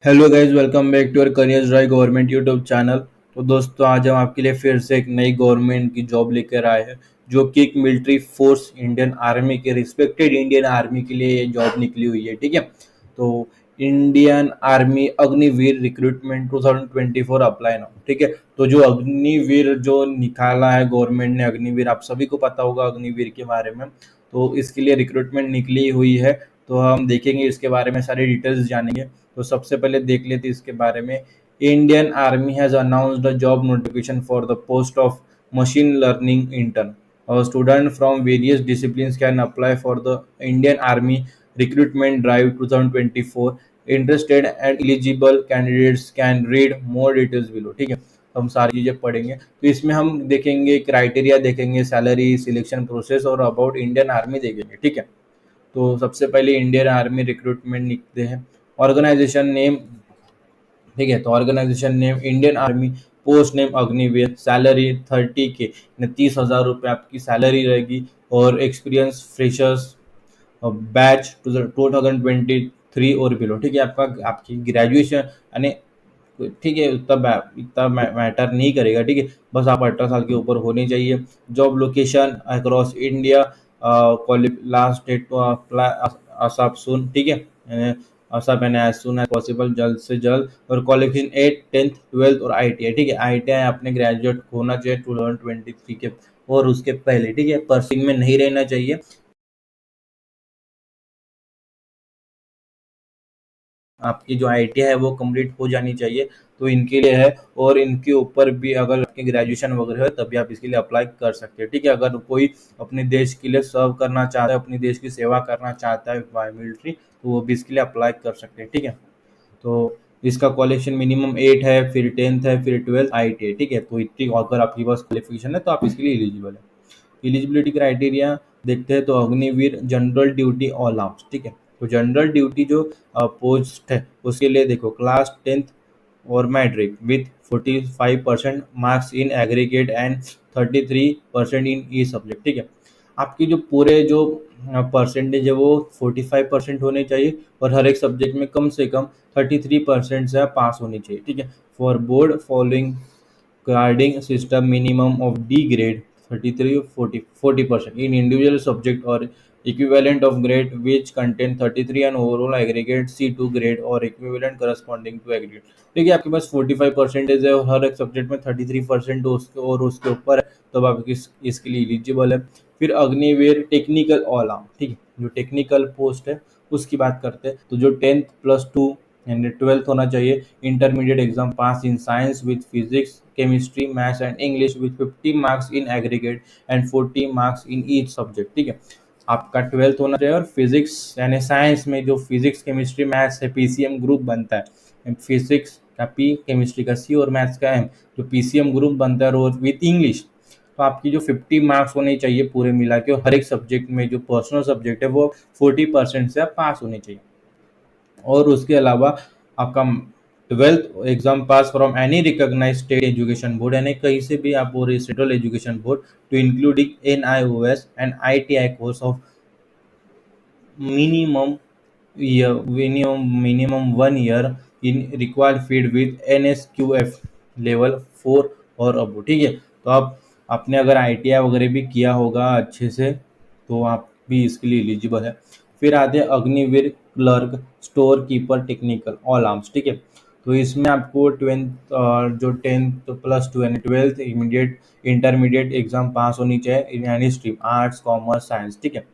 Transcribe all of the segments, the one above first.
Hello guys, welcome back to our career drive government YouTube channel. तो दोस्तों, आज हम आपके लिए फिर से एक नई गवर्नमेंट की जॉब लेकर आए हैं, जो कि एक मिलिट्री फोर्स इंडियन आर्मी के रिस्पेक्टेड इंडियन आर्मी के लिए ये जॉब निकली हुई है। ठीक है, तो Indian army Agniveer recruitment 2024 apply now. ठीक है, तो जो अग्निवीर जो निकाला है गवर्नमेंट ने, अग्निवीर आप सभी को पता होगा अग्निवीर के बारे में। तो इसके लिए रिक्रूटमेंट निकली हुई है, तो हम देखेंगे इसके बारे में, सारी डिटेल्स जानेंगे। तो सबसे पहले देख लेते हैं इसके बारे में। Indian army has announced a job notification for the post of machine learning intern. Students from various disciplines can apply for the Indian Army Recruitment Drive 2024. Interested and eligible candidates can read more details below. ठीक है, तो हम सारी चीज़ें पढ़ेंगे। तो इसमें हम देखेंगे क्राइटेरिया, देखेंगे सैलरी, सिलेक्शन प्रोसेस और अबाउट इंडियन आर्मी देखेंगे। ठीक है, तो सबसे पहले इंडियन आर्मी रिक्रूटमेंट लिखते हैं। ऑर्गेनाइजेशन नेम, ठीक है, तो organisation name Indian Army, post name Agniveer, salary 30K, 30,000 रुपये आपकी सैलरी रहेगी। और एक्सपीरियंस फ्रेशर्स बैच 2023 और बिलो। ठीक है, आपका आपकी ग्रेजुएशन यानी, ठीक है, इतना मैटर नहीं करेगा। ठीक है, बस आप 18 साल के ऊपर होनी चाहिए। Job location across India, last date to apply ASAP soon. ठीक है, असap यानी एज सुन एज पॉसिबल, जल्द से जल्द। और क्वालिफिकेशन 8, 10th, 12th और ITI। ठीक है, ITI आपने ग्रेजुएट होना चाहिए 2023 के और उसके पहले। ठीक है, पर्सिंग में नहीं रहना चाहिए। आपकी जो ITI है वो कंप्लीट हो जानी चाहिए, तो इनके लिए है। और इनके ऊपर भी अगर आपकी ग्रेजुएशन वगैरह है तभी आप इसके लिए अप्लाई कर सकते हैं। ठीक है, अगर कोई अपने देश के लिए सर्व करना चाहता है, अपने देश की सेवा करना चाहता है बाय मिलिट्री, तो वो भी इसके लिए अप्लाई कर सकते हैं। ठीक है, तो इसका क्वालिफिकेशन मिनिमम 8 है, फिर 10th है, फिर 12th ITI। ठीक है, तो इतनी अगर आपके पास क्वालिफिकेशन है तो आप इसके लिए एलिजिबल है। एलिजिबिलिटी क्राइटेरिया देखते हैं, तो Agniveer general duty all arms. ठीक है, तो जनरल ड्यूटी जो पोस्ट है उसके लिए देखो, क्लास 10th और matric with 45% marks in aggregate and 33% in each subject. ठीक है, आपकी जो पूरे जो परसेंटेज है वो 45% होने चाहिए, और हर एक सब्जेक्ट में कम से कम 33% से आप पास होनी चाहिए। ठीक है, for board following grading system minimum of D grade 33 or 40% in individual subject or equivalent of grade which contain 33 and overall aggregate C2 grade or equivalent corresponding to aggregate। ठीक है, आपके पास 45% है और हर एक सब्जेक्ट में 33% और उसके ऊपर है, तब आप इसके लिए एलिजिबल है। फिर अग्निवीर टेक्निकल ऑल आर्म। ठीक है, जो टेक्निकल पोस्ट है उसकी बात करते हैं, तो जो 10th+2 यानी 12th होना चाहिए। Intermediate exam pass in science with physics, chemistry, maths and English with 50 marks in aggregate and 40 marks in each subject. ठीक है, आपका 12th होना चाहिए। और फिजिक्स यानी साइंस में जो फिजिक्स, केमिस्ट्री, मैथ्स है, PCM ग्रुप बनता है। फिजिक्स का P, केमिस्ट्री का C और मैथ्स का M, जो PCM ग्रुप बनता है, और विथ इंग्लिश। तो आपकी जो 50 मार्क्स होने चाहिए पूरे मिला के, और हर एक सब्जेक्ट में जो पर्सनल सब्जेक्ट है वो 40% से आप पास होने चाहिए। और उसके अलावा आपका 12th exam pass from any recognised state education board, यानी कहीं से भी आप, और central education board, to including NIOS and ITI course of minimum minimum 1 year in required field with NSQF level 4 और अबो। ठीक है, तो आप आपने अगर ITI वगैरह भी किया होगा अच्छे से, तो आप भी इसके लिए एलिजिबल है। फिर आते हैं Agniveer clerk, store keeper, technical all arms. ठीक है, तो इसमें आपको 10th जो 10th+2 यानी 12th इमीडिएट इंटरमीडिएट एग्जाम पास होनी चाहिए, यानी स्ट्रीम आर्ट्स, कॉमर्स, साइंस। ठीक है,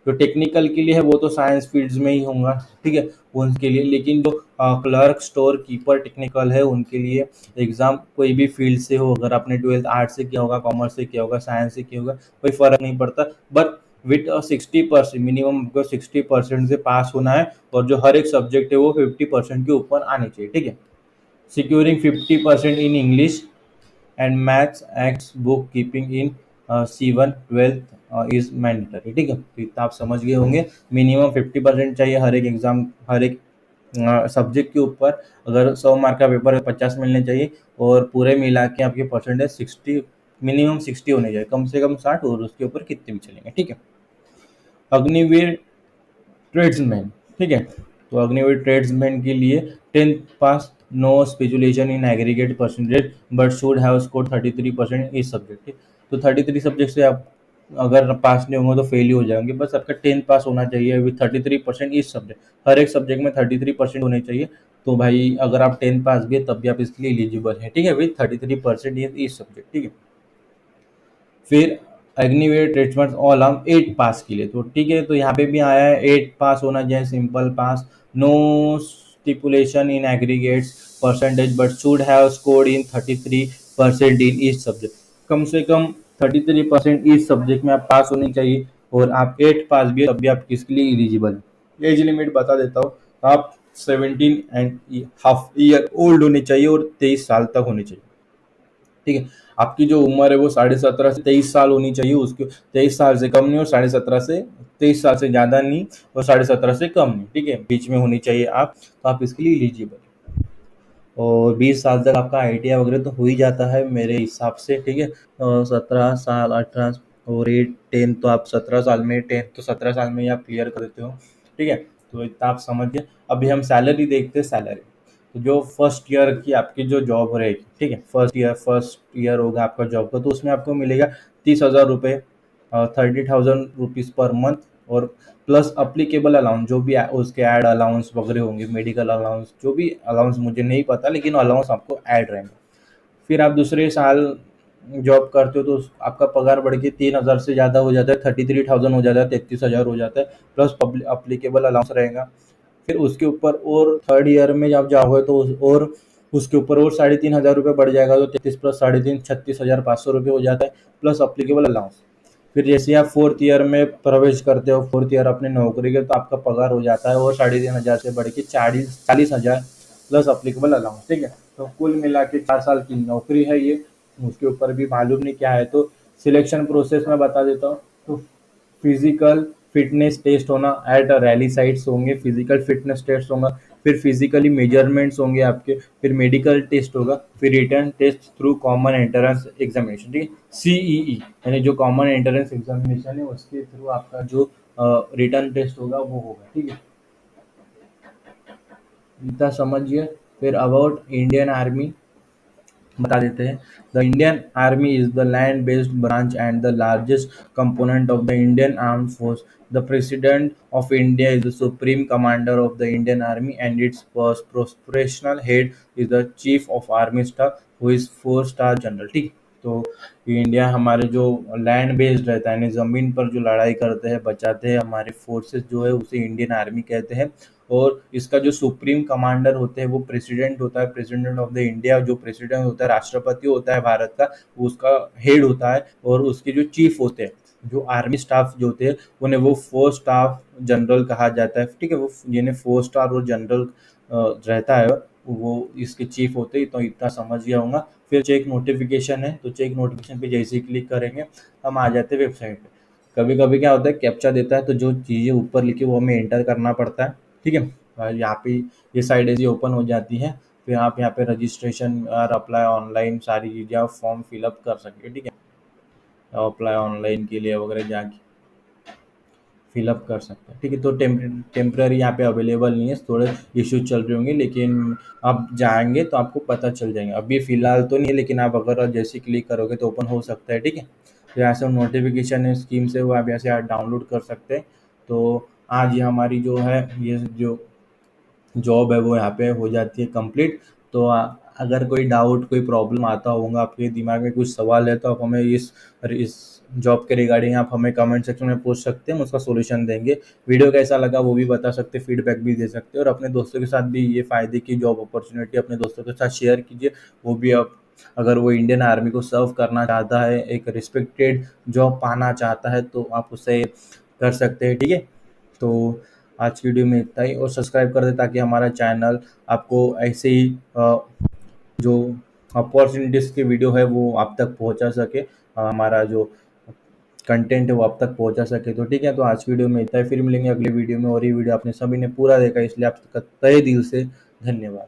जो टेक्निकल के लिए है वो तो साइंस फील्ड्स में ही होगा। ठीक है, उनके लिए। लेकिन जो क्लर्क, स्टोर कीपर, टेक्निकल है, उनके लिए एग्जाम कोई भी फील्ड से हो, अगर आपने 12th आर्ट्स से किया होगा, कॉमर्स से किया होगा, साइंस से किया होगा, कोई फर्क नहीं पड़ता। बट विथ 60% मिनिमम आपको 60% से पास होना है, और जो हर एक सब्जेक्ट है वो 50% के ऊपर आनी चाहिए। ठीक है, securing 50% in English and maths acts book keeping in C1 12th is mandatory. ठीक है, तो इतना आप समझ गए होंगे। मिनिमम 50% चाहिए हर एक एग्जाम, हर एक सब्जेक्ट के ऊपर। अगर 100 मार्क का पेपर है, 50 मिलने चाहिए, और पूरे मिला के आपके परसेंटेज 60, मिनिमम 60 होने चाहिए, कम से कम 60, और उसके ऊपर कितने भी चलेंगे। ठीक है, अग्निवीर ट्रेड्समैन। ठीक है, तो अग्निवीर ट्रेड्समैन के लिए 10th pass, no specialisation in aggregate percentage but should have score 33% इस सब्जेक्ट। तो 33 सब्जेक्ट से आप अगर पास नहीं होंगे तो फेल ही हो जाएंगे। बस आपका 10th पास होना चाहिए विथ 33% इस सब्जेक्ट, हर एक सब्जेक्ट में 33% होने चाहिए। तो भाई अगर आप 10th पास भी है तब भी आप इसके लिए एलिजिबल हैं, ठीक है, विथ 33% इस सब्जेक्ट, ठीक है। फिर अग्निवीर ट्रीटमेंट ऑल हम 8 पास के लिए, तो ठीक है, तो यहाँ पे भी आया है 8 पास होना चाहिए, simple pass, no stipulation in aggregates percentage but should have scored in 33% in each subject. कम से कम 33% इस सब्जेक्ट में आप पास होनी चाहिए, और आप 8 पास भी है तब भी आप किसके लिए एलिजिबल। एज लिमिट बता देता हूँ, आप 17.5 ईयर ओल्ड होने चाहिए और 23 साल तक होने चाहिए, ठीक है। आपकी जो उम्र है वो 17.5 से 23 साल होनी चाहिए, उसके 23 साल से कम नहीं और 17.5 से 23 साल से ज़्यादा नहीं और 17.5 से कम नहीं, ठीक है, बीच में होनी चाहिए आप, तो आप इसके लिए एलिजिबल। और 20 साल तक आपका आईटीआई वगैरह तो हो ही जाता है मेरे हिसाब से, ठीक है। 17 साल, 18 और 8 10, तो आप 17 साल में, 10 तो 17 साल में ही आप क्लियर कर देते हो, ठीक है। तो इतना आप समझिए। अभी हम सैलरी देखते हैं, सैलरी तो जो फर्स्ट ईयर की आपकी जो जॉब रहेगी, ठीक है, फर्स्ट ईयर होगा आपका जॉब का, तो उसमें आपको मिलेगा 30,000 रुपये, 30,000 रुपीज़ पर मंथ, और प्लस अप्लीकेबल अलाउंस जो भी उसके ऐड अलाउंस वगैरह होंगे, मेडिकल अलाउंस, जो भी अलाउंस मुझे नहीं पता, लेकिन अलाउंस आपको ऐड रहेंगे। फिर आप दूसरे साल जॉब करते हो तो आपका पगार बढ़ के 3,000 से ज़्यादा हो जाता है, 33,000 हो जाता है, 33,000 हो जाता है, प्लस अप्लीकेबल अलाउंस रहेगा। फिर उसके ऊपर और थर्ड ईयर में जब जाओगे तो और उसके ऊपर और 3,500 रुपये बढ़ जाएगा, तो 33 प्लस 3.5 36,500 रुपये हो जाता है, प्लस अप्लीकेबल अलाउंस। फिर जैसे आप फोर्थ ईयर में प्रवेश करते हो, फोर्थ ईयर अपने नौकरी के, तो आपका पगार हो जाता है और 3,500 से बढ़ के 40,000 प्लस अप्लीकेबल अलाउंस, ठीक है। तो कुल मिला के 4 साल की नौकरी है ये, उसके ऊपर भी मालूम नहीं क्या है। तो सिलेक्शन प्रोसेस में बता देता हूँ। तो फिजिकल फिटनेस टेस्ट होना एट रैली साइट्स होंगे, फिजिकल फिटनेस टेस्ट होगा, फिर फिजिकली मेजरमेंट्स होंगे आपके, फिर मेडिकल टेस्ट होगा, फिर return test through common entrance examination, ठीक है, सीईई, यानी जो कॉमन एंट्रेंस एग्जामिनेशन है उसके थ्रू आपका जो रिटर्न टेस्ट होगा वो होगा, ठीक है। इतना समझिए। फिर अबाउट इंडियन आर्मी बता देते हैं। The Indian army is the land based branch and the largest component of the Indian armed force. The president of India is the supreme commander of the Indian army and it's professional head is the chief of army staff who is 4 star general, ठीक। तो India हमारे जो land based रहता है, यानी ज़मीन पर जो लड़ाई करते हैं, बचाते हैं, हमारे फोर्सेस जो है उसे इंडियन आर्मी कहते हैं। और इसका जो सुप्रीम कमांडर होते हैं वो प्रेसिडेंट होता है, प्रेसिडेंट ऑफ द इंडिया, जो प्रेसिडेंट होता है राष्ट्रपति होता है भारत का, वो उसका हेड होता है। और उसके जो चीफ होते हैं, जो आर्मी स्टाफ जो होते हैं, उन्हें वो 4 स्टार जनरल कहा जाता है, ठीक है। वो जिन्हें 4 स्टार और जनरल रहता है वो इसके चीफ होते हैं, तो इतना समझ गया होगा। फिर चेक नोटिफिकेशन है, तो चेक नोटिफिकेशन पे जैसे ही क्लिक करेंगे हम आ जाते हैं वेबसाइट पे। कभी कभी क्या होता है, कैप्चा देता है, तो जो चीज़ें ऊपर लिखी वो हमें एंटर करना पड़ता है, ठीक है। यहाँ पे ये साइड ऐसी ओपन हो जाती है। फिर आप यहाँ पे रजिस्ट्रेशन और अप्लाई ऑनलाइन सारी चीज़ें आप फॉर्म फिलअप कर सकते हैं, ठीक है। अप्लाई ऑनलाइन के लिए वगैरह जाके फिलअप कर सकते हैं, ठीक है। तो टेम्प्रेरी यहाँ पे अवेलेबल नहीं है, थोड़े इश्यू चल रहे होंगे, लेकिन आप जाएंगे तो आपको पता चल जाएंगे। अभी फ़िलहाल तो नहीं है, लेकिन आप अगर जैसे क्लिक करोगे तो ओपन हो सकता है, ठीक है। तो यहाँ से नोटिफिकेशन है स्कीम से, वो आप यहाँ से आप डाउनलोड कर सकते हैं। तो आज ये हमारी जो है ये जो जॉब है वो यहाँ पे हो जाती है कंप्लीट। तो अगर कोई डाउट, कोई प्रॉब्लम आता होगा, आपके दिमाग में कुछ सवाल है, तो आप हमें इस जॉब के रिगार्डिंग आप हमें कमेंट सेक्शन में पूछ सकते हैं, हम उसका सॉल्यूशन देंगे। वीडियो कैसा लगा वो भी बता सकते हैं, फीडबैक भी दे सकते हैं, और अपने दोस्तों के साथ भी ये फ़ायदे की जॉब अपॉर्चुनिटी अपने दोस्तों के साथ शेयर कीजिए। वो भी आप अगर वो इंडियन आर्मी को सर्व करना चाहता है, एक रिस्पेक्टेड जॉब पाना चाहता है, तो आप उसे कर सकते हैं, ठीक है। तो आज की वीडियो में इतना ही, और सब्सक्राइब कर दें ताकि हमारा चैनल आपको ऐसे ही जो अपॉर्चुनिटीज़ की वीडियो है वो आप तक पहुंचा सके, हमारा जो कंटेंट है वो आप तक पहुंचा सके। तो ठीक है, तो आज की वीडियो में इतना ही, फिर मिलेंगे अगले वीडियो में। और ये वीडियो आपने सभी ने पूरा देखा, इसलिए आपका तहे दिल से धन्यवाद।